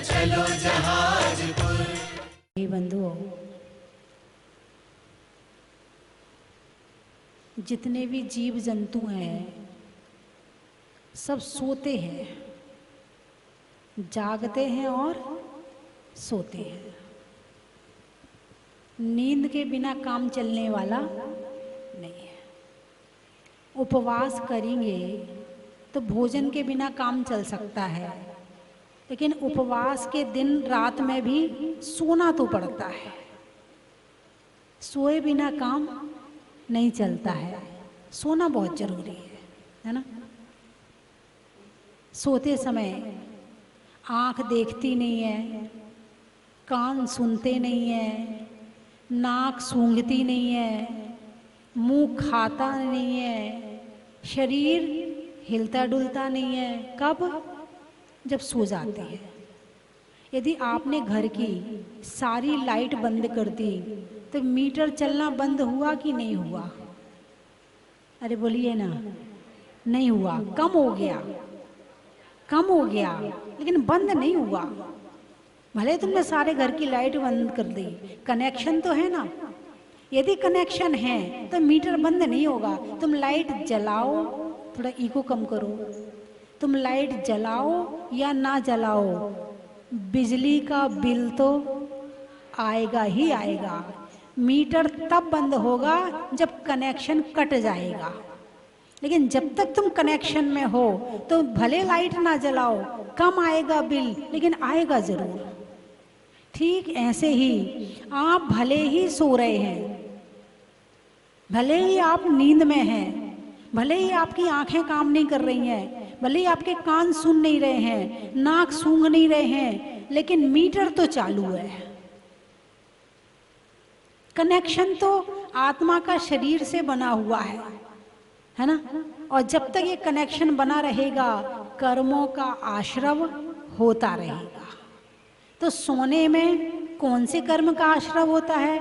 चलो जहाजपुर। बंधुओं, जितने भी जीव जंतु हैं सब सोते हैं, जागते हैं और सोते हैं। नींद के बिना काम चलने वाला नहीं है। उपवास करेंगे तो भोजन के बिना काम चल सकता है, लेकिन उपवास के दिन रात में भी सोना तो पड़ता है। सोए बिना काम नहीं चलता है, सोना बहुत जरूरी है ना। सोते समय आँख देखती नहीं है, कान सुनते नहीं है, नाक सूंघती नहीं है, मुंह खाता नहीं है, शरीर हिलता डुलता नहीं है। कब? जब सो जाते हैं। यदि आपने घर की सारी लाइट बंद कर दी तो मीटर चलना बंद हुआ कि नहीं हुआ? अरे बोलिए ना, नहीं हुआ, कम हो गया, कम हो गया, लेकिन बंद नहीं हुआ। भले तुमने सारे घर की लाइट बंद कर दी, कनेक्शन तो है ना। यदि कनेक्शन है तो मीटर बंद नहीं होगा। तुम लाइट जलाओ, थोड़ा ईगो कम करो, तुम लाइट जलाओ या ना जलाओ, बिजली का बिल तो आएगा ही आएगा। मीटर तब बंद होगा जब कनेक्शन कट जाएगा, लेकिन जब तक तुम कनेक्शन में हो तो भले लाइट ना जलाओ, कम आएगा बिल, लेकिन आएगा जरूर। ठीक ऐसे ही आप भले ही सो रहे हैं, भले ही आप नींद में हैं, भले ही आपकी आंखें काम नहीं कर रही हैं, भले ही आपके कान सुन नहीं रहे हैं, नाक सूंघ नहीं रहे हैं, लेकिन मीटर तो चालू है। कनेक्शन तो आत्मा का शरीर से बना हुआ है ना। और जब तक ये कनेक्शन बना रहेगा कर्मों का आश्रव होता रहेगा। तो सोने में कौन से कर्म का आश्रव होता है?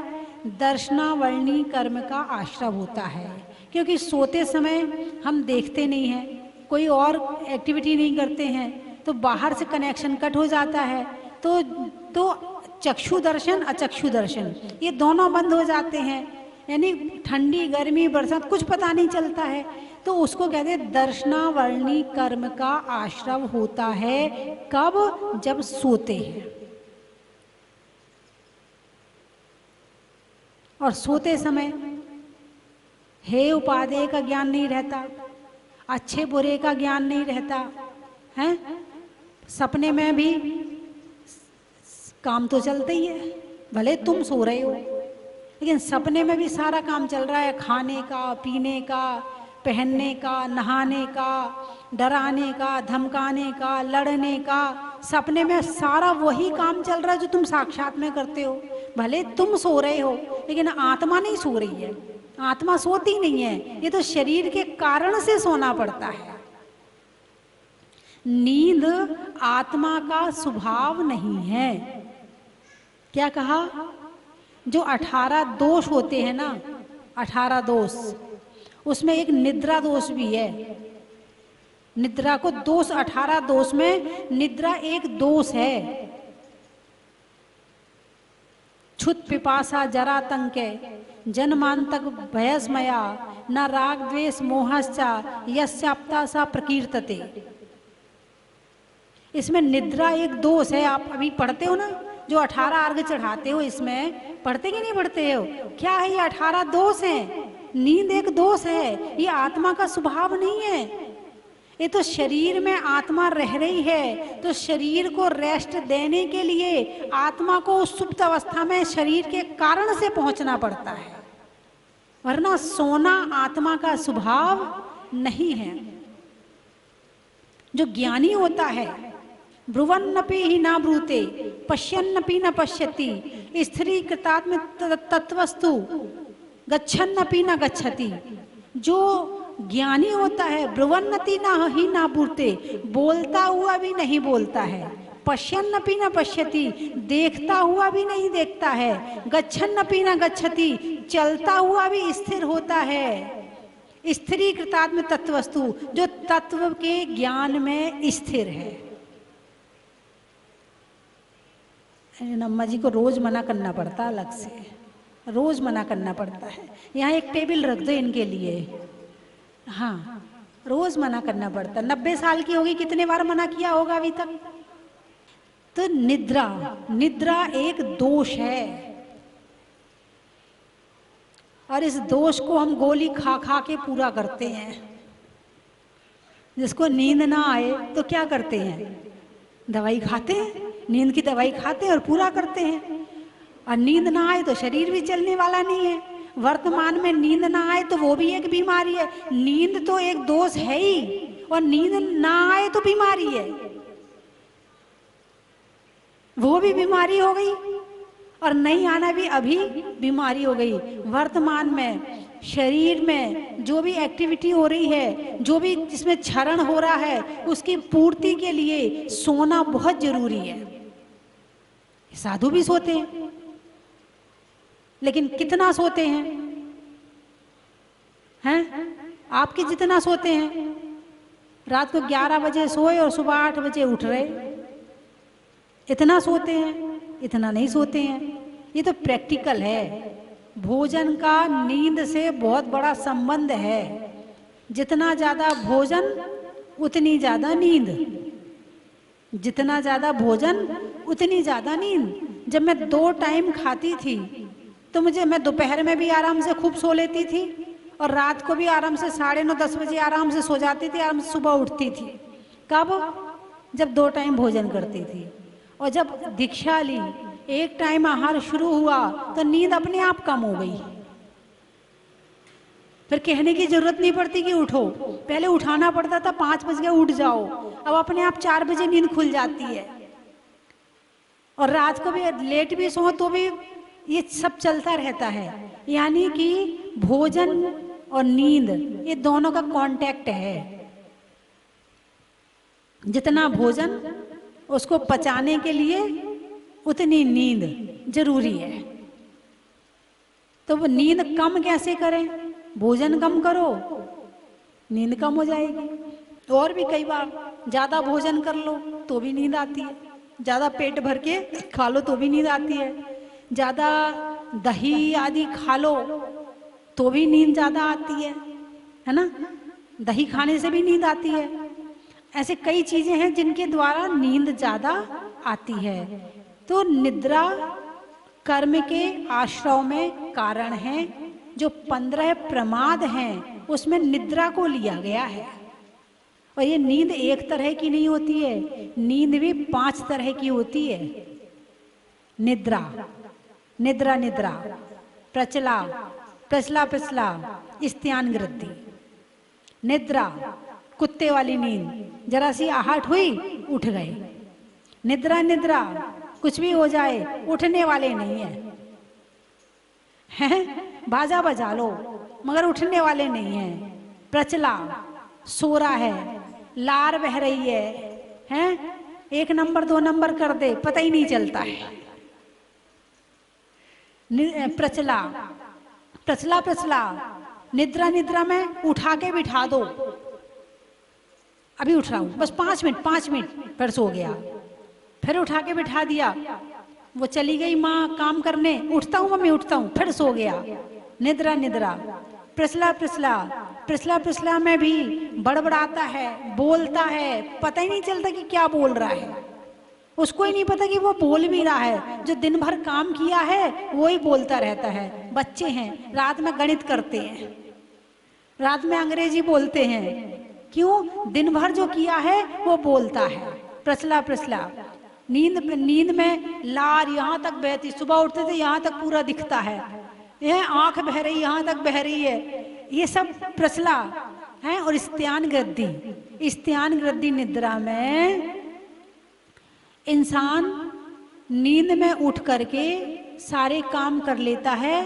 दर्शनावरणी कर्म का आश्रव होता है, क्योंकि सोते समय हम देखते नहीं हैं, कोई और एक्टिविटी नहीं करते हैं, तो बाहर से कनेक्शन कट हो जाता है। तो चक्षु दर्शन अचक्षु दर्शन ये दोनों बंद हो जाते हैं, यानी ठंडी गर्मी बरसात कुछ पता नहीं चलता है। तो उसको कहते हैं दर्शनावरणी कर्म का आश्रव होता है। कब? जब सोते हैं। और सोते समय हे उपादेय का ज्ञान नहीं रहता, अच्छे बुरे का ज्ञान नहीं रहता है। सपने में भी काम तो चलते ही है, भले तुम सो रहे हो लेकिन सपने में भी सारा काम चल रहा है। खाने का, पीने का, पहनने का, नहाने का, डराने का, धमकाने का, लड़ने का, सपने में सारा वही काम चल रहा है जो तुम साक्षात में करते हो। भले तुम सो रहे हो लेकिन आत्मा नहीं सो रही है, आत्मा सोती नहीं है। ये तो शरीर के कारण से सोना पड़ता है। नींद आत्मा का स्वभाव नहीं है। क्या कहा? जो 18 दोष होते हैं ना, 18 दोष, उसमें एक निद्रा दोष भी है। निद्रा को दोष, 18 दोष में निद्रा एक दोष है। क्षुत पिपासा जरा तंके जन्मांतक भयस्मया न राग द्वेष मोहश्चा यस्याप्ता सा प्रकीर्तते। इसमें निद्रा एक दोष है। आप अभी पढ़ते हो ना, जो 18 अर्घ चढ़ाते हो, इसमें पढ़ते कि नहीं पढ़ते हो? क्या है ये? 18 दोष हैं। नींद एक दोष है, ये आत्मा का स्वभाव नहीं है। ये तो शरीर में आत्मा रह रही है, तो शरीर को रेस्ट देने के लिए आत्मा को उस सुप्त अवस्था में शरीर के कारण से पहुंचना पड़ता है, वरना सोना आत्मा का स्वभाव नहीं है। जो ज्ञानी होता है, ब्रुवन्नपि ही ना ब्रूते पश्यन्नपि न पश्यति स्त्री कृतात्म तत्वस्तु गच्छन्नपि न गच्छति। जो ज्ञानी होता है ब्रुवन्नति ना ही ना ब्रूते, बोलता हुआ भी नहीं बोलता है, पश्यन्नपि न पश्यति, देखता हुआ भी नहीं देखता है, गच्छन्नपि न गच्छति, चलता हुआ भी स्थिर होता है। स्थिरीकृतात्म तत्वस्तु, जो तत्व के ज्ञान में स्थिर है। अम्मा जी को रोज मना करना पड़ता, अलग से रोज मना करना पड़ता है। यहाँ एक टेबल रख दो इनके लिए, हाँ रोज मना करना पड़ता। 90 साल की होगी, कितने बार मना किया होगा अभी तक। तो निद्रा, निद्रा एक दोष है, और इस दोष को हम गोली खा खा के पूरा करते हैं। जिसको नींद ना आए तो क्या करते हैं, दवाई खाते हैं, नींद की दवाई खाते हैं और पूरा करते हैं। और नींद ना आए तो शरीर भी चलने वाला नहीं है। वर्तमान में नींद ना आए तो वो भी एक बीमारी है। नींद तो एक दोष है ही, और नींद ना आए तो बीमारी है, वो भी बीमारी हो गई, और नहीं आना भी अभी बीमारी हो गई। वर्तमान में शरीर में जो भी एक्टिविटी हो रही है, जो भी जिसमें क्षरण हो रहा है, उसकी पूर्ति के लिए सोना बहुत जरूरी है। साधु भी सोते हैं, लेकिन कितना सोते हैं? आपके जितना सोते हैं। रात को 11 बजे सोए और सुबह 8 बजे उठ रहे, इतना सोते हैं? इतना नहीं सोते हैं। ये तो प्रैक्टिकल है। भोजन का नींद से बहुत बड़ा संबंध है। जितना ज्यादा भोजन उतनी ज्यादा नींद, जितना ज्यादा भोजन उतनी ज्यादा नींद। जब मैं 2 टाइम खाती थी तो मैं दोपहर में भी आराम से खूब सो लेती थी, और रात को भी आराम से 9:30 10 बजे आराम से सो जाती थी, आराम से सुबह उठती थी। कब? जब 2 टाइम भोजन करती थी। और जब दीक्षा ली, 1 टाइम आहार शुरू हुआ, तो नींद अपने आप कम हो गई। फिर कहने की जरूरत नहीं पड़ती कि उठो। पहले उठाना पड़ता था, 5 बज गए उठ जाओ, अब अपने आप 4 बजे नींद खुल जाती है। और रात को भी लेट भी सो तो भी ये सब चलता रहता है। यानी कि भोजन और नींद, ये दोनों का कांटेक्ट है। जितना भोजन, उसको पचाने के लिए उतनी नींद जरूरी है। तो वो नींद कम कैसे करें? भोजन कम करो, नींद कम हो जाएगी। और भी कई बार ज्यादा भोजन कर लो तो भी नींद आती है, ज्यादा पेट भर के खा लो तो भी नींद आती है, ज्यादा दही आदि खा लो तो भी नींद ज्यादा आती है ना। दही खाने से भी नींद आती है। ऐसे कई चीजें हैं जिनके द्वारा नींद ज्यादा आती है। तो निद्रा कर्म के आश्रव में कारण है। जो 15 प्रमाद हैं उसमें निद्रा को लिया गया है। और ये नींद एक तरह की नहीं होती है, नींद भी 5 तरह की होती है। निद्रा, निद्रा निद्रा, प्रचला, प्रचला प्रचला, स्त्यान गृद्धि। निद्रा कुत्ते वाली नींद, जरा सी आहट हुई उठ गए। निद्रा निद्रा कुछ भी हो जाए उठने वाले नहीं है, बाजा बजा लो मगर उठने वाले नहीं है। प्रचला सो रहा है, लार बह रही है 1 नंबर 2 नंबर कर दे, पता ही नहीं चलता है। प्रचला प्रचला प्रचला, निद्रा निद्रा में उठा के बिठा दो, अभी उठ रहा हूं बस 5 मिनट, फिर सो गया। फिर उठा के बिठा दिया, वो चली गई माँ काम करने, उठता हूँ मम्मी उठता हूँ, फिर सो गया। निद्रा निद्रा। प्रचला प्रचला, प्रचला प्रचला में भी बड़बड़ाता है, बोलता है, पता ही नहीं चलता कि क्या बोल रहा है। उसको ही नहीं पता कि वो बोल भी रहा है। जो दिन भर काम किया है वो ही बोलता रहता है। बच्चे हैं, रात में गणित करते हैं, रात में अंग्रेजी बोलते हैं। क्यों? दिन भर जो किया है वो बोलता है। प्रचला प्रचला। नींद में लार यहाँ तक बहती, सुबह उठते थे यहाँ तक पूरा दिखता है, यह आंख बह रही यहाँ तक बह रही है, ये सब प्रचला है। और स्त्यान गृद्धि, स्त्यान गृद्धि निद्रा में इंसान नींद में उठ करके सारे काम कर लेता है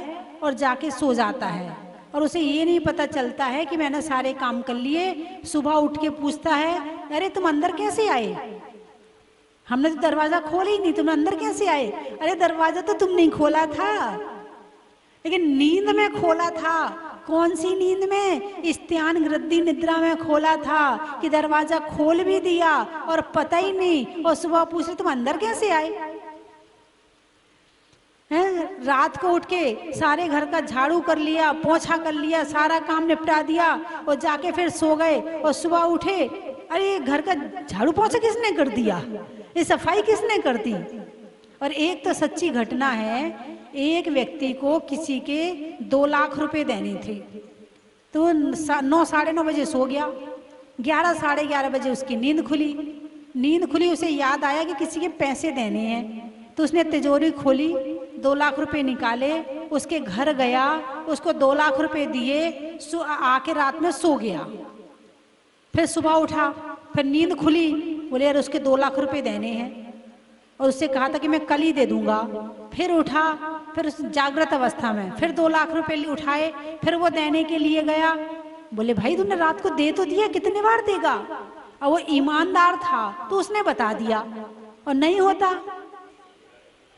और जाके सो जाता है, और उसे ये नहीं पता चलता है कि मैंने सारे काम कर लिए। सुबह उठ के पूछता है, अरे तुम अंदर कैसे आए? हमने तो दरवाजा खोला ही नहीं, तुम अंदर कैसे आए? अरे दरवाजा तो तुम नहीं खोला था, लेकिन नींद में खोला था। कौन सी नींद में? स्त्यान गृद्धि निद्रा में खोला था कि दरवाजा खोल भी दिया और पता ही नहीं, और सुबह पूछ रहे तुम अंदर कैसे आए हैं? रात को उठ के सारे घर का झाड़ू कर लिया, पोछा कर लिया, सारा काम निपटा दिया और जाके फिर सो गए, और सुबह उठे, अरे घर का झाड़ू पोछा किसने कर दिया, ये सफाई किसने कर दी? और एक तो सच्ची घटना है, एक व्यक्ति को किसी के 2 लाख रुपए देने थे, तो 9 साढ़े 9 बजे सो गया, 11 साढ़े 11 बजे उसकी नींद खुली, उसे याद आया कि किसी के पैसे देने हैं, तो उसने तिजोरी खोली, 2 लाख रुपए निकाले, उसके घर गया, उसको 2 लाख रुपए दिए, आके रात में सो गया। फिर सुबह उठा, फिर नींद खुली, बोले यार उसके 2 लाख रुपए देने हैं, और उससे कहा था कि मैं कल ही दे दूंगा। फिर उठा, फिर उस जागृत अवस्था में फिर 2 लाख रुपए उठाए, फिर वो देने के लिए गया। बोले भाई तूने रात को दे तो दिया, कितने बार देगा? और वो ईमानदार था तो उसने बता दिया, और नहीं होता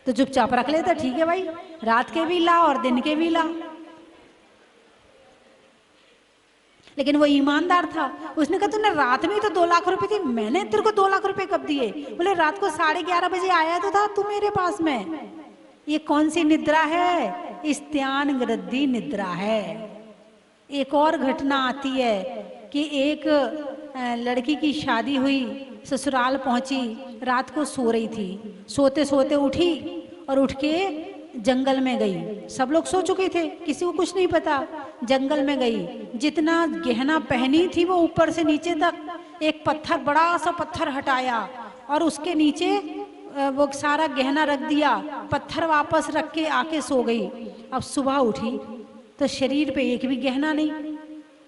तो चुपचाप रख लेता, ठीक है भाई रात के भी ला और दिन के भी ला। लेकिन वो ईमानदार था, उसने कहा तूने रात में तो 2 लाख रुपए थी, मैंने तेरे को 2 लाख रुपए कब दिए? बोले रात को 11:30 बजे आया तो था तू मेरे पास में। ये कौन सी निद्रा है? स्त्यान गृद्धि निद्रा है। एक और घटना आती है कि एक लड़की की शादी हुई, ससुराल पहुंची, रात को सो रही थी, सोते सोते उठी और उठ के जंगल में गई। सब लोग सो चुके थे, किसी को कुछ नहीं पता। जंगल में गई, जितना गहना पहनी थी वो ऊपर से नीचे तक एक पत्थर, बड़ा सा पत्थर हटाया और उसके नीचे वो सारा गहना रख दिया, पत्थर वापस रख के आके सो गई। अब सुबह उठी तो शरीर पे एक भी गहना नहीं।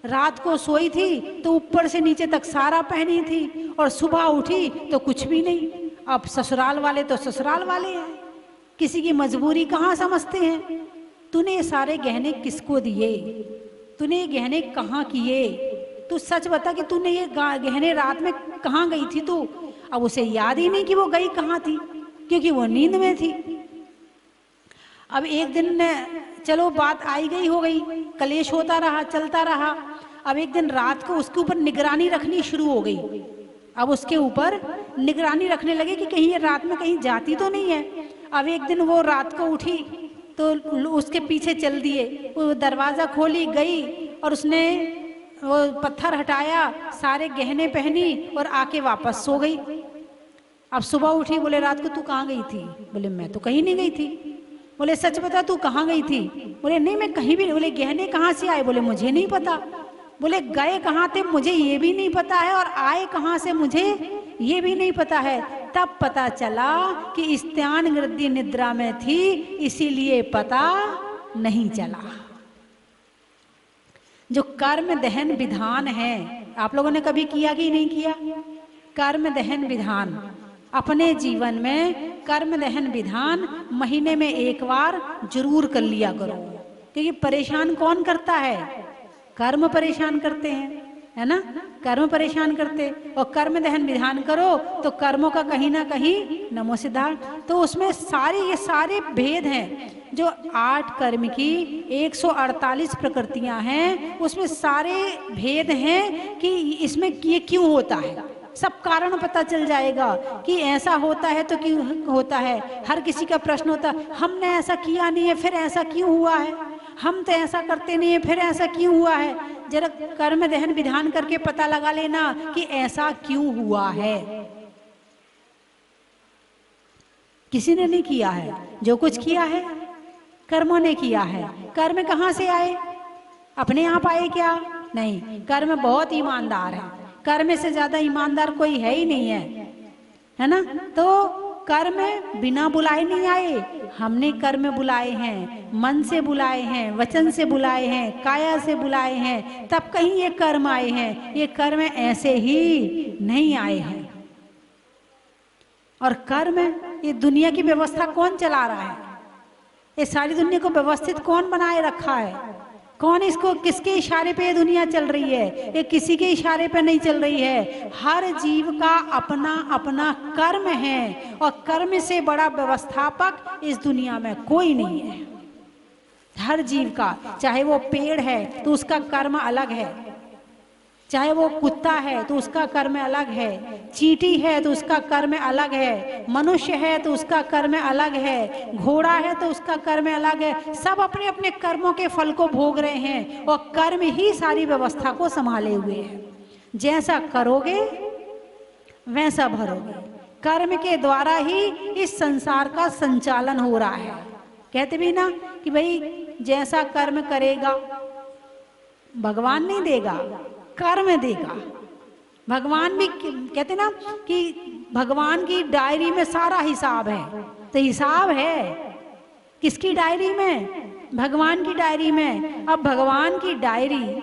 रात को सोई थी तो ऊपर से नीचे तक सारा पहनी थी, और सुबह उठी तो कुछ भी नहीं। अब ससुराल वाले तो ससुराल वाले हैं, किसी की मजबूरी कहाँ समझते हैं। तूने ये सारे गहने किसको दिए? तूने ये गहने कहाँ किए? तू सच बता कि तूने ये गहने रात में कहाँ गई थी तू? अब उसे याद ही नहीं कि वो गई कहाँ थी, क्योंकि वो नींद में थी। अब एक दिन चलो बात आई गई हो गई, कलेश होता रहा, चलता रहा। अब एक दिन रात को उसके ऊपर निगरानी रखनी शुरू हो गई। अब उसके ऊपर निगरानी रखने लगे कि कहीं ये रात में कहीं जाती तो नहीं है। अब एक दिन वो रात को उठी तो उसके पीछे चल दिए, वो दरवाज़ा खोली गई और उसने वो पत्थर हटाया, सारे गहने पहनी और आके वापस सो गई। अब सुबह उठी, बोले रात को तू कहाँ गई थी? बोले मैं तो कहीं नहीं गई थी। बोले सच बता तू कहाँ गई थी? बोले नहीं मैं कहीं भी नहीं। बोले गहने कहाँ से आए? बोले मुझे नहीं पता। बोले गए कहाँ थे? मुझे ये भी नहीं पता है, और आए कहाँ से मुझे ये भी नहीं पता है। तब पता चला कि स्त्यान गृद्धि निद्रा में थी, इसीलिए पता नहीं चला। जो कर्म दहन विधान है, आप लोगों ने कभी किया कि नहीं किया? कर्म दहन विधान अपने जीवन में, कर्म दहन विधान महीने में एक बार जरूर कर लिया करो, क्योंकि परेशान कौन करता है? कर्म परेशान करते हैं, है ना? कर्म परेशान करते, और कर्म दहन विधान करो तो कर्मों का कहीं ना कहीं नमो सिद्धार्थ। तो उसमें ये सारे भेद हैं। जो 8 कर्म की 148 प्रकृतियां हैं, उसमें सारे भेद हैं कि इसमें ये क्यों होता है। सब कारण पता चल जाएगा कि ऐसा होता है तो क्यों होता है। हर किसी का प्रश्न होता है, हमने ऐसा किया नहीं है फिर ऐसा क्यों हुआ है, हम तो ऐसा करते नहीं है फिर ऐसा क्यों हुआ है। जरा कर्म दहन विधान करके पता लगा लेना कि ऐसा क्यों हुआ है। किसी ने नहीं किया है, जो कुछ किया है कर्मों ने किया है। कर्म कहाँ से आए? अपने आप आए क्या? नहीं, कर्म बहुत ईमानदार है। कर्म से ज्यादा ईमानदार कोई है ही नहीं है ना? तो कर्म बिना बुलाए नहीं आए, हमने कर्म बुलाए हैं, मन से बुलाए हैं, वचन से बुलाए हैं, काया से बुलाए हैं, तब कहीं ये कर्म आए हैं। ये कर्म ऐसे ही नहीं आए हैं। और कर्म, ये दुनिया की व्यवस्था कौन चला रहा है? ये सारी दुनिया को व्यवस्थित कौन बनाए रखा है? कौन इसको, किसके इशारे पे ये दुनिया चल रही है? ये किसी के इशारे पे नहीं चल रही है। हर जीव का अपना अपना कर्म है, और कर्म से बड़ा व्यवस्थापक इस दुनिया में कोई नहीं है। हर जीव का, चाहे वो पेड़ है तो उसका कर्म अलग है, चाहे वो कुत्ता है तो उसका कर्म अलग है, चींटी है तो उसका कर्म अलग है, मनुष्य है तो उसका कर्म अलग है, घोड़ा है तो उसका कर्म अलग है। सब अपने अपने कर्मों के फल को भोग रहे हैं और कर्म ही सारी व्यवस्था को संभाले हुए है। जैसा करोगे वैसा भरोगे। कर्म के द्वारा ही इस संसार का संचालन हो रहा है। कहते भी ना कि भाई जैसा कर्म करेगा भगवान नहीं देगा, कर्म देगा। भगवान भी कहते ना कि भगवान की डायरी में सारा हिसाब है। तो हिसाब है किसकी डायरी में? भगवान की डायरी में। अब भगवान की डायरी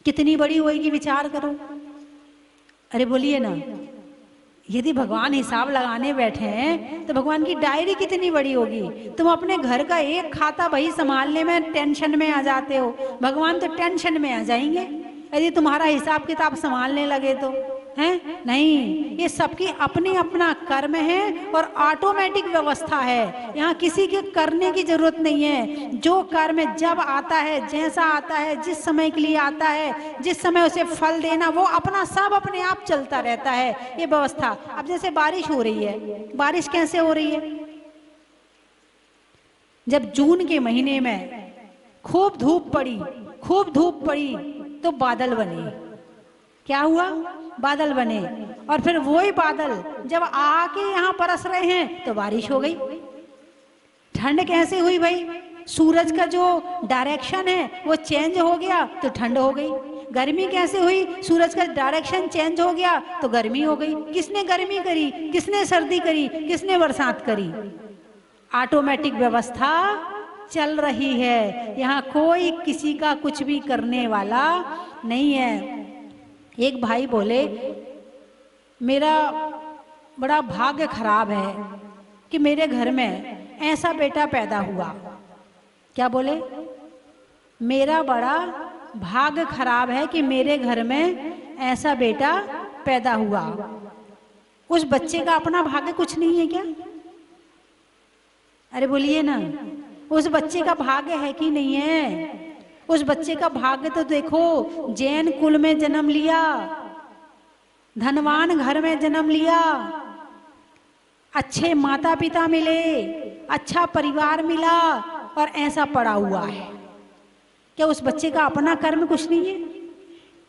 कितनी बड़ी होगी विचार करो। अरे बोलिए ना, यदि भगवान हिसाब लगाने बैठे हैं तो भगवान की डायरी कितनी बड़ी होगी। तुम अपने घर का एक खाता बही संभालने में टेंशन में आ जाते हो, भगवान तो टेंशन में आ जाएंगे यदि तुम्हारा हिसाब किताब संभालने लगे तो। हैं नहीं, ये सबकी अपनी अपना कर्म है और ऑटोमेटिक व्यवस्था है। यहाँ किसी के करने की जरूरत नहीं है। जो कर्म जब आता है, जैसा आता है, जिस समय के लिए आता है, जिस समय उसे फल देना, वो अपना सब अपने आप चलता रहता है ये व्यवस्था। अब जैसे बारिश हो रही है, बारिश कैसे हो रही है? जब जून के महीने में खूब धूप पड़ी तो बादल बने। क्या हुआ? बादल बने। और फिर वही बादल जब आके यहाँ बरस रहे हैं तो बारिश हो गई। ठंड कैसे हुई भाई? सूरज का जो डायरेक्शन है वो चेंज हो गया तो ठंड हो गई। गर्मी कैसे हुई? सूरज का डायरेक्शन चेंज हो गया तो गर्मी हो गई। किसने गर्मी करी? किसने सर्दी करी? किसने बरसात करी? ऑटोमेटिक व्यवस्था चल रही है। यहाँ कोई किसी का कुछ भी करने वाला नहीं है। एक भाई बोले मेरा बड़ा भाग्य खराब है कि मेरे घर में ऐसा बेटा पैदा हुआ। क्या बोले? मेरा बड़ा भाग्य खराब है कि मेरे घर में ऐसा बेटा पैदा हुआ। उस बच्चे का अपना भाग्य कुछ नहीं है क्या? अरे बोलिए ना, उस बच्चे का भाग्य है कि नहीं है? उस बच्चे का भाग्य तो देखो, जैन कुल में जन्म लिया, धनवान घर में जन्म लिया, अच्छे माता पिता मिले, अच्छा परिवार मिला और ऐसा पड़ा हुआ है। क्या उस बच्चे का अपना कर्म कुछ नहीं है?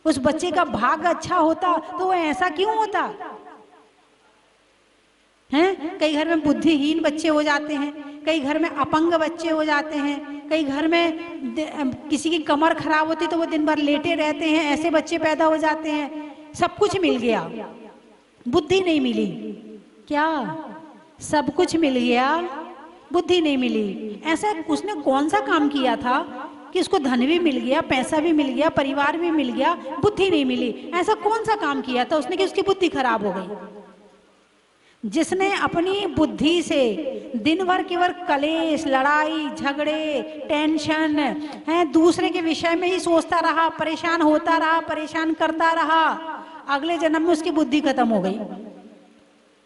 उस बच्चे का भाग्य अच्छा होता तो वो ऐसा क्यों होता? हैं? कई घर में बुद्धिहीन बच्चे हो जाते हैं, कई घर में अपंग बच्चे हो जाते हैं, कई घर में किसी की कमर खराब होती तो वो दिन भर लेटे रहते हैं, ऐसे बच्चे पैदा हो जाते हैं। सब कुछ मिल गया, बुद्धि नहीं मिली। क्या? सब कुछ मिल गया, बुद्धि नहीं मिली। ऐसा उसने कौन सा काम किया था कि उसको धन भी मिल गया, पैसा भी मिल गया, परिवार भी मिल गया, बुद्धि नहीं मिली? ऐसा कौन सा काम किया था उसने कि उसकी बुद्धि खराब हो गई? जिसने अपनी बुद्धि से दिन भर केवल कलेश, लड़ाई झगड़े, टेंशन है, दूसरे के विषय में ही सोचता रहा, परेशान होता रहा, परेशान करता रहा, अगले जन्म में उसकी बुद्धि खत्म हो गई।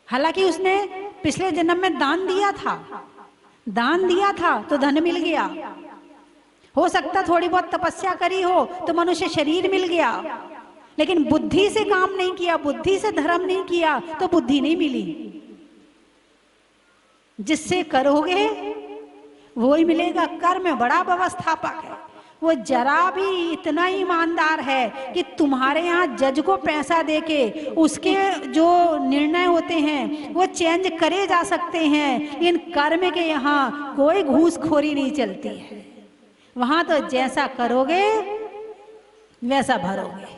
हालांकि उसने पिछले जन्म में दान दिया था तो धन मिल गया। हो सकता थोड़ी बहुत तपस्या करी हो तो मनुष्य शरीर मिल गया, लेकिन बुद्धि से काम नहीं किया, बुद्धि से धर्म नहीं किया तो बुद्धि नहीं मिली। जिससे करोगे वो ही मिलेगा। कर्म बड़ा व्यवस्थापक है, वो जरा भी इतना ईमानदार है कि तुम्हारे यहाँ जज को पैसा देके उसके जो निर्णय होते हैं वो चेंज करे जा सकते हैं, लेकिन कर्म के यहाँ कोई घूसखोरी नहीं चलती है। वहां तो जैसा करोगे वैसा भरोगे।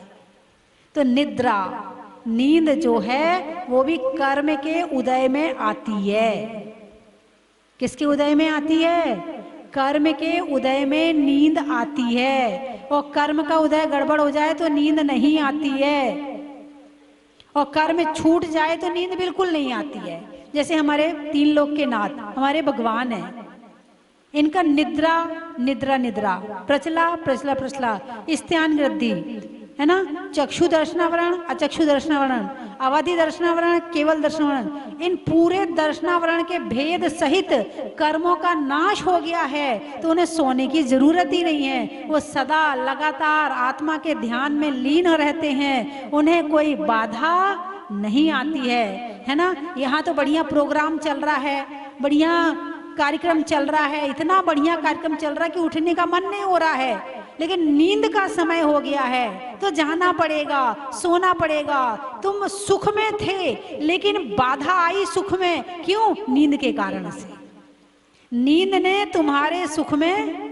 तो निद्रा, नींद जो है वो भी कर्म के उदय में आती है। किसके उदय में आती है? कर्म के उदय में नींद आती है। और कर्म का उदय गड़बड़ हो जाए तो नींद नहीं आती है, और कर्म छूट जाए तो नींद बिल्कुल नहीं आती है। जैसे हमारे 3 लोक के नाथ हमारे भगवान हैं, इनका निद्रा निद्रा निद्रा, प्रचला प्रचला प्रचला, स्त्यान वृद्धि, है ना, चक्षु दर्शनावरण, अचक्षु दर्शनावरण, अवधि दर्शनावरण, केवल दर्शनावरण, इन पूरे दर्शनावरण के भेद सहित कर्मों का नाश हो गया है, तो उन्हें सोने की जरूरत ही नहीं है। वो सदा लगातार आत्मा के ध्यान में लीन रहते हैं, उन्हें कोई बाधा नहीं आती है ना। यहाँ तो बढ़िया प्रोग्राम चल रहा है, बढ़िया कार्यक्रम चल रहा है, इतना बढ़िया कार्यक्रम चल रहा है कि उठने का मन नहीं हो रहा है, लेकिन नींद का समय हो गया है तो जाना पड़ेगा, सोना पड़ेगा। तुम सुख में थे लेकिन बाधा आई सुख में, क्यों? नींद के कारण से। नींद ने तुम्हारे सुख में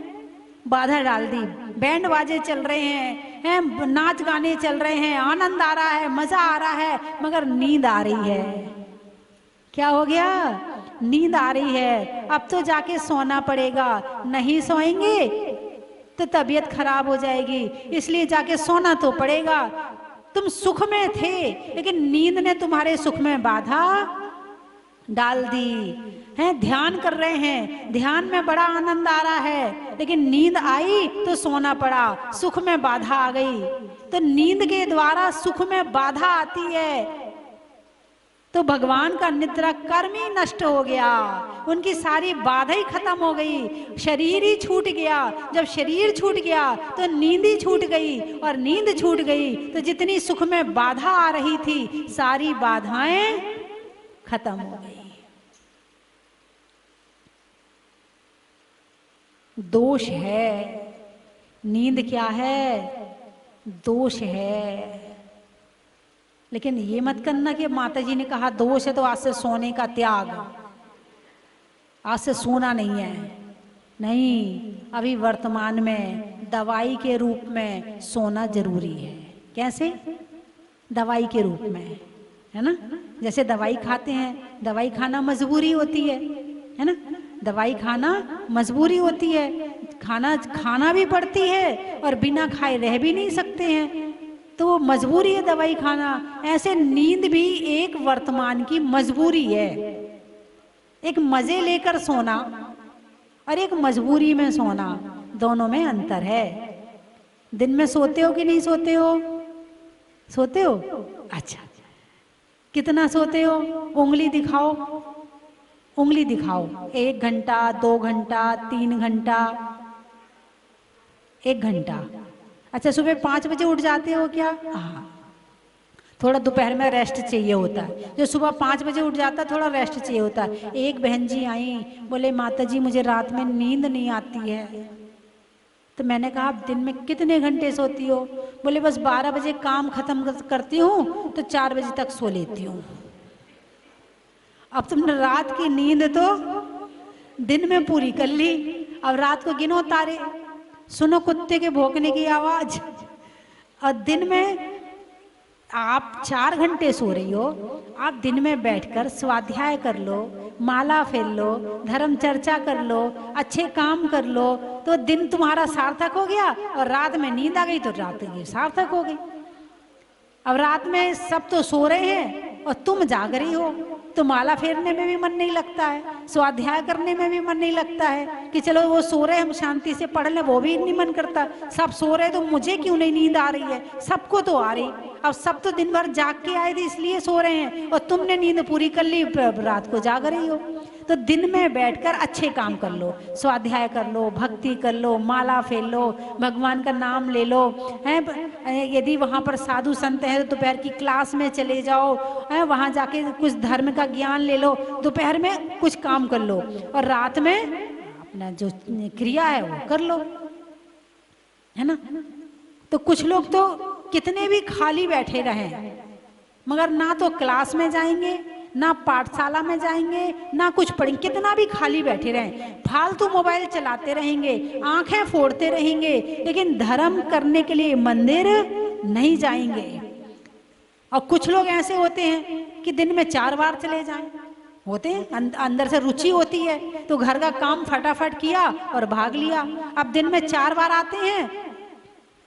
बाधा डाल दी। बैंड बाजे चल रहे हैं, नाच गाने चल रहे हैं, आनंद आ रहा है, मजा आ रहा है, मगर नींद आ रही है। क्या हो गया? नींद आ रही है, अब तो जाके सोना पड़ेगा। नहीं सोएंगे तो तबीयत खराब हो जाएगी, इसलिए जाके सोना तो पड़ेगा। तुम सुख में थे लेकिन नींद ने तुम्हारे सुख में बाधा डाल दी है। ध्यान कर रहे हैं, ध्यान में बड़ा आनंद आ रहा है, लेकिन नींद आई तो सोना पड़ा, सुख में बाधा आ गई। तो नींद के द्वारा सुख में बाधा आती है तो भगवान का निद्रा कर्म ही नष्ट हो गया, उनकी सारी बाधा ही खत्म हो गई, शरीर ही छूट गया। जब शरीर छूट गया तो नींद ही छूट गई, और नींद छूट गई तो जितनी सुख में बाधा आ रही थी सारी बाधाएं खत्म हो गई। दोष है, नींद क्या है? दोष है। लेकिन ये मत करना कि माता जी ने कहा दोष है तो आज से सोने का त्याग, आज से सोना नहीं है। नहीं, अभी वर्तमान में दवाई के रूप में सोना जरूरी है। कैसे? दवाई के रूप में, है ना। जैसे दवाई खाते हैं, दवाई खाना मजबूरी होती है ना। दवाई खाना मजबूरी होती है, खाना भी पड़ती है और बिना खाए रह भी नहीं सकते हैं, तो वो मजबूरी है दवाई खाना। ऐसे नींद भी एक वर्तमान की मजबूरी है। एक मजे लेकर सोना और एक मजबूरी में सोना, दोनों में अंतर है। दिन में सोते हो कि नहीं सोते हो? सोते हो? अच्छा, कितना सोते हो? उंगली दिखाओ, उंगली दिखाओ। 1 घंटा, 2 घंटा, 3 घंटा, 1 घंटा। अच्छा, सुबह 5 बजे उठ जाते हो क्या? हाँ, थोड़ा दोपहर में रेस्ट चाहिए होता है। जो सुबह 5 बजे उठ जाता है थोड़ा रेस्ट चाहिए होता है। एक बहन जी आई, बोले माता जी मुझे रात में नींद नहीं आती है। तो मैंने कहा आप दिन में कितने घंटे सोती हो? बोले बस 12 बजे काम खत्म करती हूँ तो 4 बजे तक सो लेती हूँ। अब तुमने रात की नींद तो दिन में पूरी कर ली, अब रात को गिनो तारे, सुनो कुत्ते के भौंकने की आवाज, और दिन में आप 4 घंटे सो रही हो। आप दिन में बैठकर स्वाध्याय कर लो, माला फेर लो, धर्म चर्चा कर लो, अच्छे काम कर लो, तो दिन तुम्हारा सार्थक हो गया। और रात में नींद आ गई तो रात की सार्थक हो गई। अब रात में सब तो सो रहे हैं और तुम जाग रही हो, तो माला फेरने में भी मन नहीं लगता है, स्वाध्याय करने में भी मन नहीं लगता है कि चलो वो सो रहे हम शांति से पढ़ लें, वो भी नहीं मन करता। सब सो रहे तो मुझे क्यों नहीं नींद आ रही है? सबको तो आ रही। अब सब तो दिन भर जाग के आए थे इसलिए सो रहे हैं, और तुमने नींद पूरी कर ली, रात को जाग रही हो। तो दिन में बैठकर अच्छे काम कर लो, स्वाध्याय कर लो, भक्ति कर लो, माला फेर लो, भगवान का नाम ले लो, हैं। यदि वहाँ पर साधु संत हैं तो दोपहर की क्लास में चले जाओ, हैं, वहाँ जाके कुछ धर्म का ज्ञान ले लो, दोपहर में कुछ काम कर लो, और रात में अपना जो क्रिया है वो कर लो, है ना। तो कुछ लोग तो कितने भी खाली बैठे रहें, मगर ना तो क्लास में जाएंगे, ना पाठशाला में जाएंगे, ना कुछ पढ़ेंगे, कितना भी खाली बैठे रहें, फालतू मोबाइल चलाते रहेंगे, आंखें फोड़ते रहेंगे, लेकिन धर्म करने के लिए मंदिर नहीं जाएंगे। और कुछ लोग ऐसे होते हैं कि दिन में 4 बार चले जाएं, होते हैं, अंदर से रुचि होती है, तो घर का काम फटाफट किया और भाग लिया। अब दिन में 4 बार आते हैं,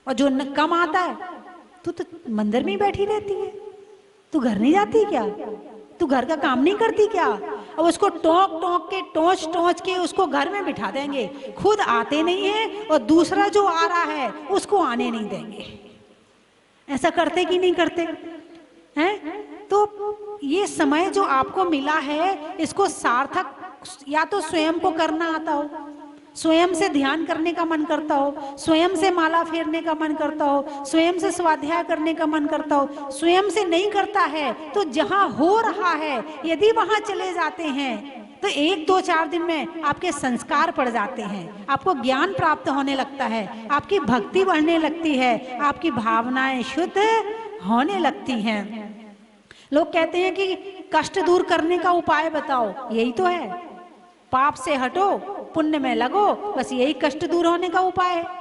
और जो कम आता है तो मंदिर में ही बैठी रहती है, तू घर नहीं जाती क्या? तू घर का काम नहीं करती क्या? अब उसको टोक टोक के टोच टोच के उसको घर में बिठा देंगे, खुद आते नहीं है और दूसरा जो आ रहा है उसको आने नहीं देंगे। ऐसा करते कि नहीं करते हैं? तो ये समय जो आपको मिला है, इसको सार्थक या तो स्वयं को करना आता हो, स्वयं से ध्यान करने का मन करता हो, स्वयं से माला फेरने का मन करता हो, स्वयं से स्वाध्याय करने का मन करता हो। स्वयं से नहीं करता है तो जहां हो रहा है यदि वहां चले जाते हैं तो 1-2-4 दिन में आपके संस्कार पड़ जाते हैं, आपको ज्ञान प्राप्त होने लगता है, आपकी भक्ति बढ़ने लगती है, आपकी भावनाएं शुद्ध होने लगती हैं। लोग कहते हैं कि कष्ट दूर करने का उपाय बताओ, यही तो है, पाप से हटो पुण्य में लगो, बस यही कष्ट दूर होने का उपाय है।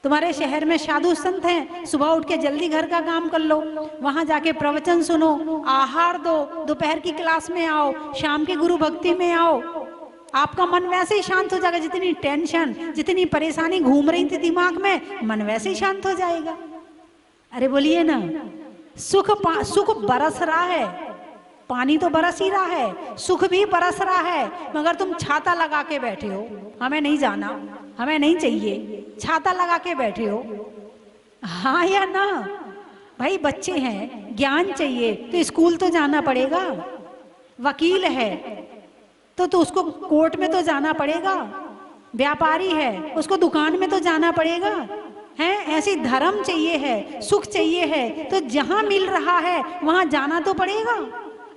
तुम्हारे शहर में साधु संत हैं, सुबह उठ के जल्दी घर का काम कर लो, वहां जाके प्रवचन सुनो, आहार दो, दोपहर की क्लास में आओ, शाम की गुरु भक्ति में आओ, आपका मन वैसे ही शांत हो जाएगा। जितनी टेंशन, जितनी परेशानी घूम रही थी दिमाग में, मन वैसे ही शांत हो जाएगा। अरे बोलिए ना, सुख बरस रहा है, पानी तो बरस ही रहा है, सुख भी बरस रहा है, मगर तुम छाता लगा के बैठे हो, हमें नहीं जाना, हमें नहीं चाहिए, छाता लगा के बैठे हो। हाँ या ना? भाई बच्चे हैं, ज्ञान चाहिए तो स्कूल तो जाना पड़ेगा, वकील है तो उसको कोर्ट में तो जाना पड़ेगा, व्यापारी है उसको दुकान में तो जाना पड़ेगा, है ऐसी धर्म चाहिए है, सुख चाहिए है तो जहां मिल रहा है वहां जाना तो पड़ेगा।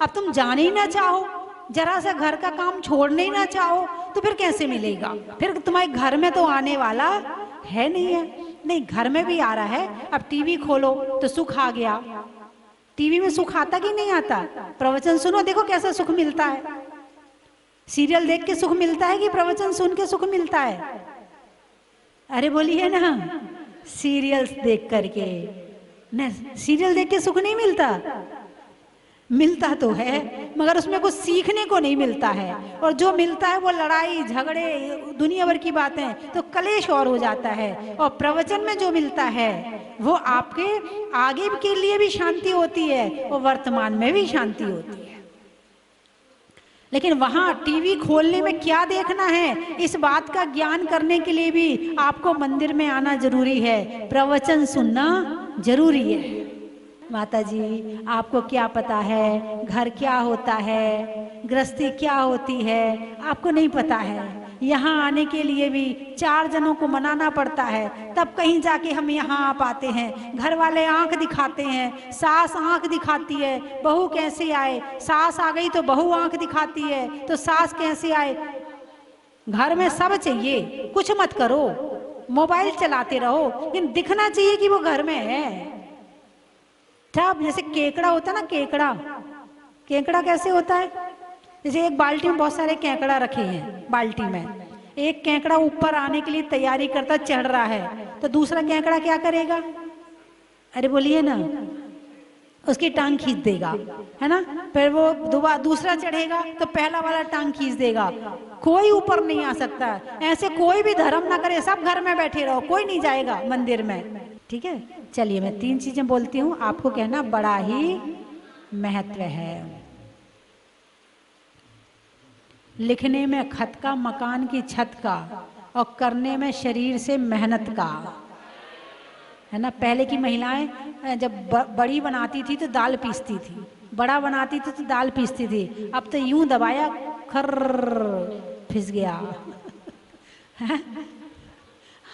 अब तुम जाने ही ना चाहो, जरा सा घर का काम छोड़ने ही ना चाहो तो फिर कैसे मिलेगा? फिर तुम्हारे घर में तो आने वाला है नहीं है। नहीं, घर में भी आ रहा है। अब टीवी खोलो तो सुख आ गया, टीवी में सुख आता कि नहीं आता? प्रवचन सुनो, देखो कैसा सुख मिलता है। सीरियल देख के सुख मिलता है कि प्रवचन सुन के सुख मिलता है? अरे बोलिए ना, सीरियल्स देख करके न, सीरियल देख के सुख नहीं मिलता, मिलता तो है मगर उसमें कुछ सीखने को नहीं मिलता है, और जो मिलता है वो लड़ाई झगड़े दुनिया भर की बातें, तो कलेश और हो जाता है। और प्रवचन में जो मिलता है वो आपके आगे के लिए भी शांति होती है और वर्तमान में भी शांति होती है। लेकिन वहां टीवी खोलने में क्या देखना है, इस बात का ज्ञान करने के लिए भी आपको मंदिर में आना जरूरी है, प्रवचन सुनना जरूरी है। माता जी आपको क्या पता है घर क्या होता है, गृहस्थी क्या होती है, आपको नहीं पता है। यहाँ आने के लिए भी 4 जनों को मनाना पड़ता है, तब कहीं जाके हम यहाँ आ पाते हैं। घर वाले आंख दिखाते हैं, सास आंख दिखाती है, बहू कैसे आए, सास आ गई तो बहू आंख दिखाती है, तो सास कैसे आए। घर में सब चाहिए, कुछ मत करो, मोबाइल चलाते रहो, लेकिन दिखना चाहिए कि वो घर में है। अब जैसे केकड़ा होता है ना, केकड़ा, केकड़ा कैसे होता है? जैसे एक बाल्टी में बहुत सारे केकड़ा रखे हैं, बाल्टी में एक केकड़ा ऊपर आने के लिए तैयारी करता, चढ़ रहा है, तो दूसरा केकड़ा क्या करेगा? अरे बोलिए ना, उसकी टांग खींच देगा, है ना। फिर वो दूसरा चढ़ेगा तो पहला वाला टांग खींच देगा, कोई ऊपर नहीं आ सकता। ऐसे कोई भी धर्म ना करे, सब घर में बैठे रहो, कोई नहीं जाएगा मंदिर में, ठीक है। चलिए मैं 3 चीजें बोलती हूँ, आपको कहना बड़ा ही महत्व है। लिखने में खत का, मकान की छत का, और करने में शरीर से मेहनत का, है ना। पहले की महिलाएं जब बड़ी बनाती थी तो दाल पीसती थी, बड़ा बनाती थी तो दाल पीसती थी, अब तो यूं दबाया खर्र फिस गया।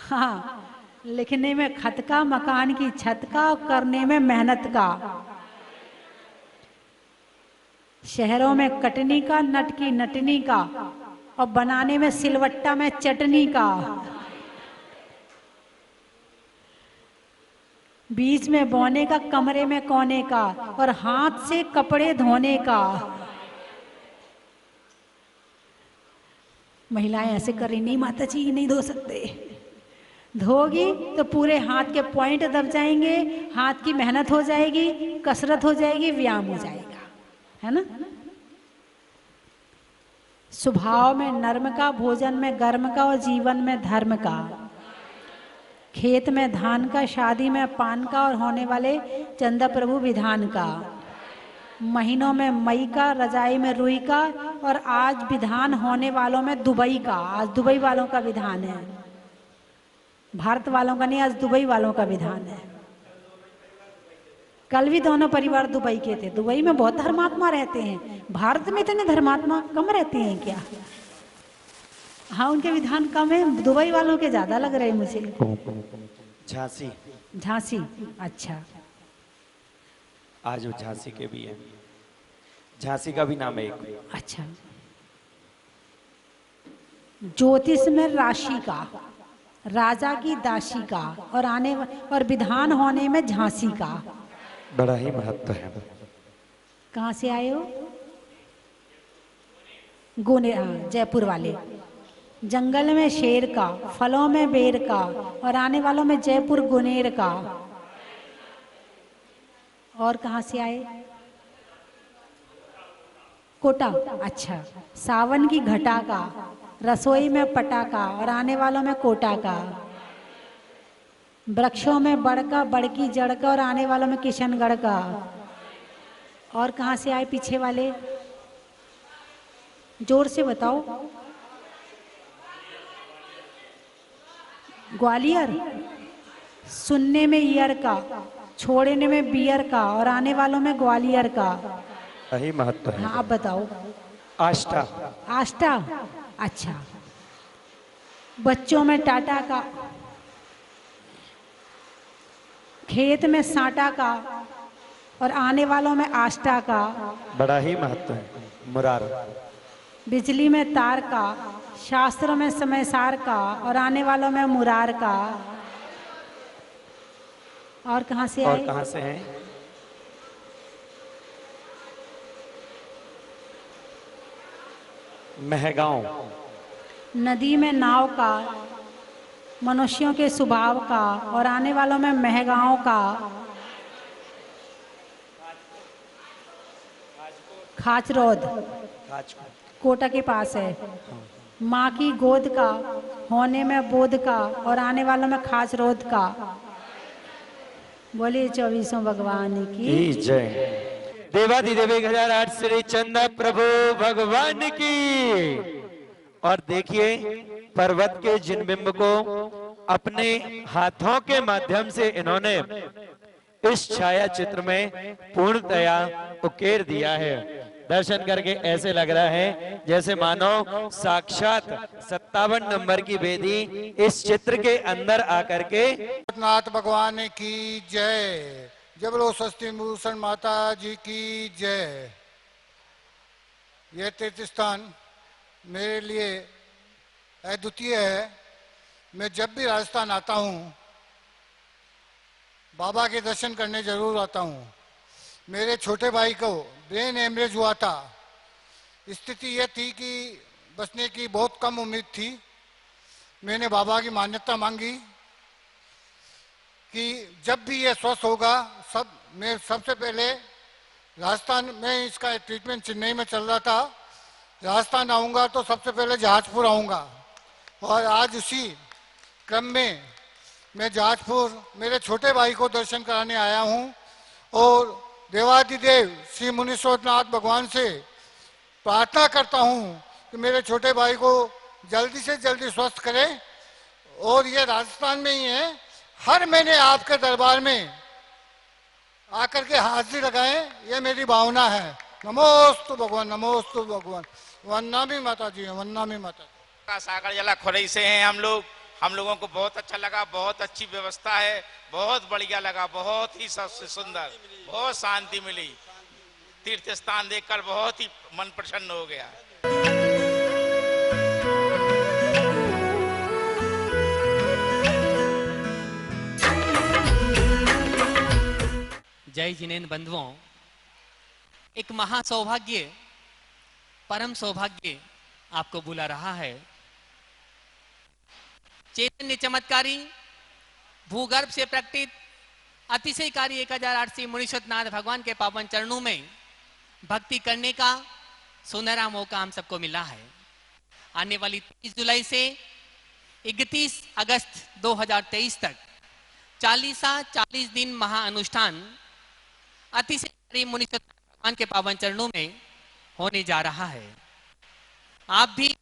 हाँ, लिखने में खत का, मकान की छत का, और करने में मेहनत का। शहरों में कटनी का, नट की नटनी का, और बनाने में सिलवट्टा में चटनी का। बीच में बोने का, कमरे में कोने का, और हाथ से कपड़े धोने का। महिलाएं ऐसे कर रही, नहीं माता जी नहीं धो सकते, धोगी तो पूरे हाथ के पॉइंट दब जाएंगे, हाथ की मेहनत हो जाएगी, कसरत हो जाएगी, व्यायाम हो जाएगा, है ना। स्वभाव में नर्म का, भोजन में गर्म का, और जीवन में धर्म का। खेत में धान का, शादी में पान का, और होने वाले चंदा प्रभु विधान का। महीनों में मई का, रजाई में रुई का, और आज विधान होने वालों में दुबई का। आज दुबई वालों का विधान है, भारत वालों का नहीं, आज दुबई वालों का विधान है। कल भी दोनों परिवार दुबई के थे। दुबई में बहुत धर्मात्मा रहते हैं, भारत में इतने धर्मात्मा कम रहते हैं क्या? हाँ, उनके विधान कम है, दुबई वालों के ज्यादा लग रहे हैं मुझे। झांसी। झांसी, अच्छा। आज वो झांसी के भी हैं, झांसी का भी नाम है एक। अच्छा। ज्योतिष में राशि का, राजा की दासी का, और और विधान होने में झांसी का। बड़ा ही महत्व है। कहाँ से आए हो? गुने, हाँ, जयपुर वाले। जंगल में शेर का, फलों में बेर का, और आने वालों में जयपुर गुनेर का। और कहाँ से आए? कोटा, अच्छा। सावन की घटा का, रसोई में पटाखा, और आने वालों में कोटा का। वृक्षों में बड़ का, बड़ की जड़ का, और आने वालों में किशनगढ़ का। और कहाँ से आए पीछे वाले? जोर से बताओ। ग्वालियर, सुनने में ईयर का, छोड़ने में बियर का, और आने वालों में ग्वालियर का। सही महत्व है। हाँ, आप बताओ। आष्टा। आष्टा, अच्छा। बच्चों में टाटा का, खेत में साटा का, और आने वालों में आष्टा का। बड़ा ही महत्व है। मुरार। बिजली में तार का, शास्त्रों में समय सार का, और आने वालों में मुरार का। और कहाँ से आए? और कहाँ से हैं? महगांव। नदी में नाव का, मनुष्यों के स्वभाव का, और आने वालों में महगांव का। खाचरोद, कोटा के पास है। माँ की गोद का, होने में बोध का, और आने वालों में खाचरोद का। बोलिए 24 भगवान की जय। देवाधिदेव 1008 श्री चंदा प्रभु भगवान की। और देखिए पर्वत के जिन बिंब को अपने हाथों के माध्यम से इन्होंने इस छाया चित्र में पूर्णतया उकेर दिया है। दर्शन करके ऐसे लग रहा है जैसे मानो साक्षात 57 नंबर की वेदी इस चित्र के अंदर आकर के। नाथ भगवान की जय। जय बोलो षष्ठी भूषण माता जी की जय। यह तीर्थ स्थान मेरे लिए अद्वितीय है। मैं जब भी राजस्थान आता हूँ बाबा के दर्शन करने जरूर आता हूँ। मेरे छोटे भाई को ब्रेन हेमरेज हुआ था। स्थिति यह थी कि बचने की बहुत कम उम्मीद थी। मैंने बाबा की मान्यता मांगी कि जब भी ये स्वस्थ होगा मैं सबसे पहले राजस्थान में, इसका ट्रीटमेंट चेन्नई में चल रहा था, राजस्थान आऊँगा तो सबसे पहले जहाजपुर आऊँगा। और आज उसी क्रम में मैं जहाजपुर मेरे छोटे भाई को दर्शन कराने आया हूँ। और देवाधिदेव श्री मुनीश्वरनाथ भगवान से प्रार्थना करता हूँ कि मेरे छोटे भाई को जल्दी से जल्दी स्वस्थ करें। और ये राजस्थान में ही है, हर महीने आपके दरबार में आकर के हाजिरी लगाएं, ये मेरी भावना है। नमोस्तु भगवान, नमोस्तु भगवान। वन्ना भी माता जी, वन्ना भी माता जी। का सागर जला खुरई से हैं हम लोगों को बहुत अच्छा लगा। बहुत अच्छी व्यवस्था है, बहुत बढ़िया लगा, बहुत ही सबसे सुंदर, बहुत शांति मिली। तीर्थ स्थान देखकर बहुत ही मन प्रसन्न हो गया। जय जिनेन्द्र बंधुओं, एक महा सौभाग्य, परम सौभाग्य आपको बुला रहा है। चैतन्य चमत्कारी भूगर्भ से प्रकटित अतिशयकारी 1008 श्री मुनीश्वरनाथ भगवान के पावन चरणों में भक्ति करने का सुनहरा मौका हम सबको मिला है। आने वाली 30 जुलाई से 31 अगस्त 2023 तक 40 दिन महाअनुष्ठान अतिशयकारी मुनीश्वरनाथ भगवान के पावन चरणों में होने जा रहा है। आप भी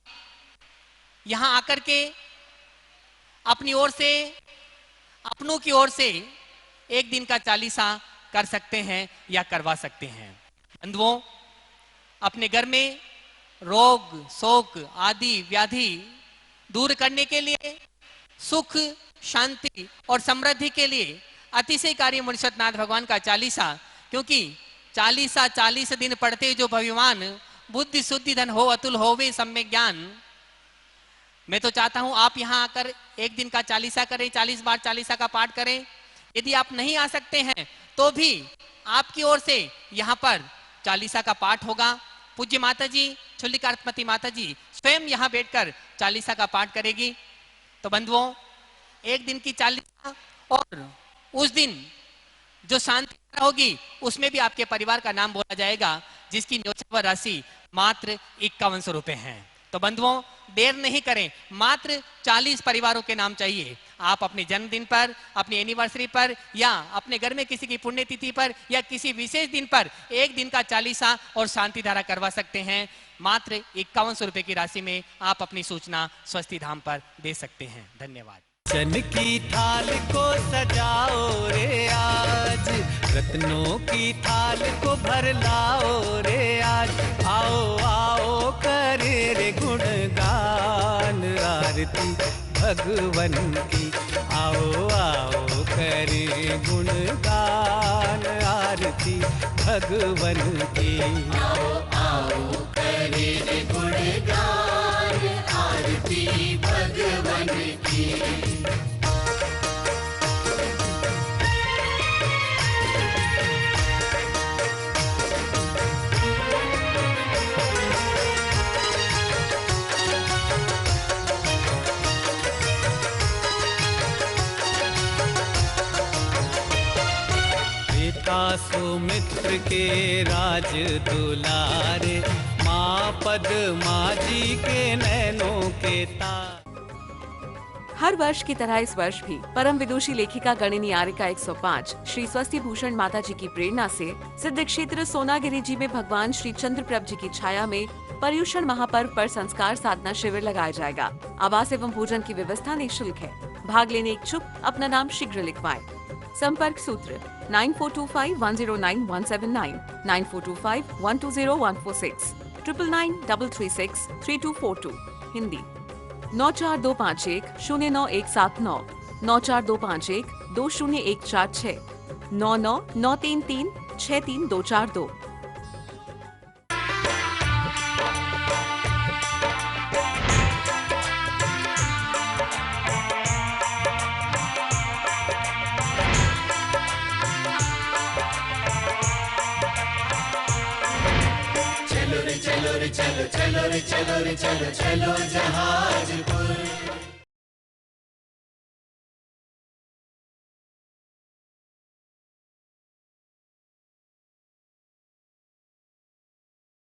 यहां आकर के अपनी ओर से, अपनों की ओर से एक दिन का 40 कर सकते हैं या करवा सकते हैं। बंधुओं, अपने घर में रोग शोक आदि व्याधि दूर करने के लिए, सुख शांति और समृद्धि के लिए अतिशयकारी मुनीश्वरनाथ भगवान का चालीसा, क्योंकि चालीसा 40 दिन पढ़ते जो भगवान बुद्धि शुद्धि धन हो अतुल होवे सम्यक ज्ञान। मैं तो चाहता हूं आप यहां आकर एक दिन का चालीसा करें, 40 बार चालीसा का पाठ करें। यदि आप नहीं आ सकते हैं तो भी आपकी ओर से यहां पर चालीसा का पाठ होगा। पूज्य माता जी छुल्लिकार्तमती माता जी स्वयं यहां बैठकर चालीसा का पाठ करेगी। तो बंधुओं, एक दिन की चालीसा और उस दिन जो शांति होगी उसमें भी आपके परिवार का नाम बोला जाएगा, जिसकी न्योछावर राशि मात्र 5100 रुपए है। तो बंधुओं, देर नहीं करें, मात्र 40 परिवारों के नाम चाहिए। आप अपने जन्मदिन पर, अपनी एनिवर्सरी पर या अपने घर में किसी की पुण्यतिथि पर या किसी विशेष दिन पर एक दिन का चालीसा और शांति धारा करवा सकते हैं। मात्र 5100 रुपए की राशि में आप अपनी सूचना स्वस्ति धाम पर दे सकते हैं। धन्यवाद। चन की थाल को सजाओ रे आज, रत्नों की थाल को भर लाओ रे आज। आओ आओ करे रे गुणगान आरती भगवन की। आओ आओ करे गुणगान आरती भगवन की। आओ आओ करे रे गुणगान आरती भगवन की। सुमित्र के राज दुलारे, माँ पद्मा जी के नैनों के तार। हर वर्ष की तरह इस वर्ष भी परम विदुषी लेखिका गणिनी आर्यका 105 श्री स्वस्ति भूषण माता जी की प्रेरणा से सिद्ध क्षेत्र सोनागिरी जी में भगवान श्री चंद्रप्रभ जी की छाया में पर्युषण महापर्व पर संस्कार साधना शिविर लगाया जाएगा। आवास एवं भोजन की व्यवस्था निःशुल्क है। भाग लेने इच्छुक अपना नाम शीघ्र लिखवाएं। संपर्क सूत्र 9425109179, 9425120146, 9993363242। हिंदी 9425109179, 9425120146, 9993363242। चलो रे चलो रे चलो चलो रे चलो रे चलो चलो जहाजपुर।